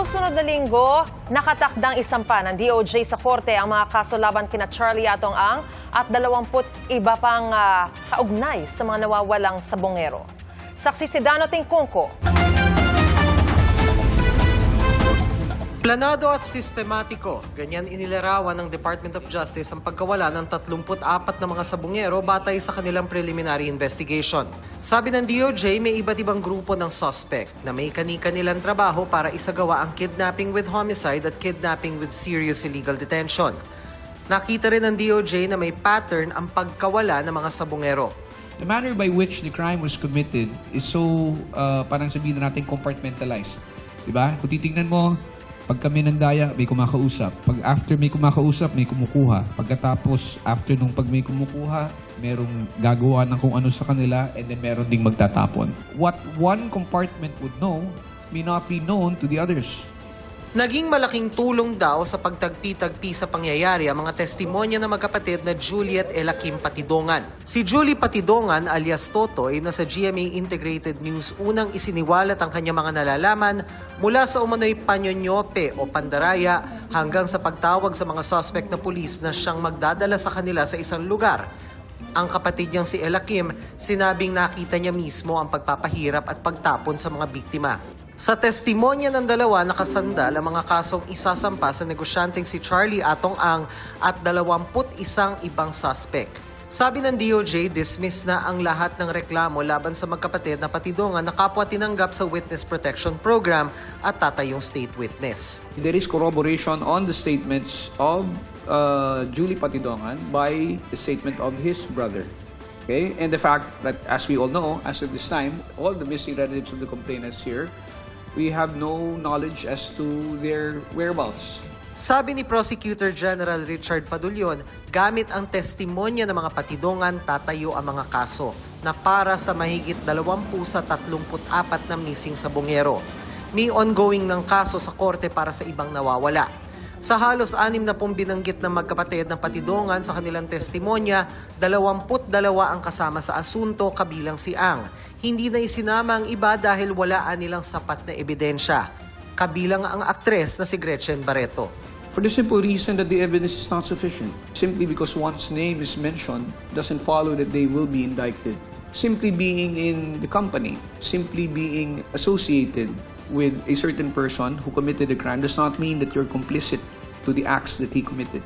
susunod na linggo, nakatakdang isampa ng DOJ sa korte ang mga kaso laban kina Charlie Atong Ang at 20 iba pang kaugnay sa mga nawawalang sabongero. Saksi si Dano Tingkongko. Planado at sistematiko, ganyan inilarawan ng Department of Justice ang pagkawala ng 34 na mga sabongero batay sa kanilang preliminary investigation. Sabi ng DOJ, may iba't ibang grupo ng suspect na may kani-kanilang trabaho para isagawa ang kidnapping with homicide at kidnapping with serious illegal detention. Nakita rin ng DOJ na may pattern ang pagkawala ng mga sabongero. The manner by which the crime was committed is so, parang sabihin na natin, compartmentalized. Diba? Kung titignan mo, pag kami nandaya, may kumakausap. Pag after may kumakausap, may kumukuha. Pagkatapos, after nung pag may kumukuha, merong gagawa ng kung ano sa kanila and then meron ding magtatapon. What one compartment would know may not be known to the others. Naging malaking tulong daw sa pagtagpi-tagpi sa pangyayari ang mga testimonya ng magkapatid na Juliet Elakim Patidongan. Si Julie Patidongan alias Totoy na sa GMA Integrated News unang isiniwalat ang kanyang mga nalalaman mula sa umano'y panyonyope o pandaraya hanggang sa pagtawag sa mga suspect na pulis na siyang magdadala sa kanila sa isang lugar. Ang kapatid niyang si Elakim, sinabing nakita niya mismo ang pagpapahirap at pagtapon sa mga biktima. Sa testimonya ng dalawa, nakasandal ang mga kasong isasampa sa negosyanteng si Charlie Atong Ang at 21 ibang suspect. Sabi ng DOJ, dismiss na ang lahat ng reklamo laban sa magkapatid na Patidongan na kapwa tinanggap sa Witness Protection Program at tatayong state witness. There is corroboration on the statements of Julie Patidongan by the statement of his brother. Okay? And the fact that, as we all know, as of this time, all the missing relatives of the complainants here, we have no knowledge as to their whereabouts. Sabi ni Prosecutor General Richard Padulyon, gamit ang testimonya ng mga Patidongan tatayo ang mga kaso na para sa mahigit 20 sa 34 na missing sabongero. May ongoing ng kaso sa korte para sa ibang nawawala. Sa halos 6 na binanggit ng magkapatid ng Patidongan sa kanilang testimonya, 22 ang kasama sa asunto kabilang si Ang. Hindi na isinama ang iba dahil walaan nilang sapat na ebidensya. Kabilang ang aktres na si Gretchen Barreto. For the simple reason that the evidence is not sufficient. Simply because one's name is mentioned doesn't follow that they will be indicted. Simply being in the company, simply being associated with a certain person who committed a crime does not mean that you're complicit to the acts that he committed.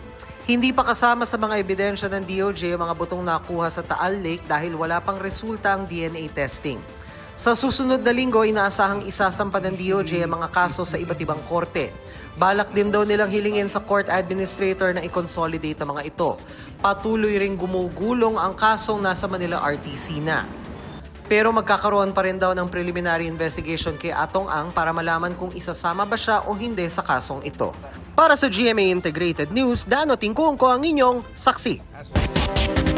Hindi pa kasama sa mga ebidensya ng DOJ ang mga butong nakuha sa Taal Lake dahil wala pang resulta ang DNA testing. Sa susunod na linggo, inaasahang isasampa ng DOJ ang mga kaso sa iba't ibang korte. Balak din daw nilang hilingin sa court administrator na i-consolidate ang mga ito. Patuloy ring gumugulong ang kasong nasa Manila RTC na. Pero magkakaroon pa rin daw ng preliminary investigation kay Atong Ang para malaman kung isasama ba siya o hindi sa kasong ito. Para sa GMA Integrated News, Dano Tingkongko ang inyong saksi.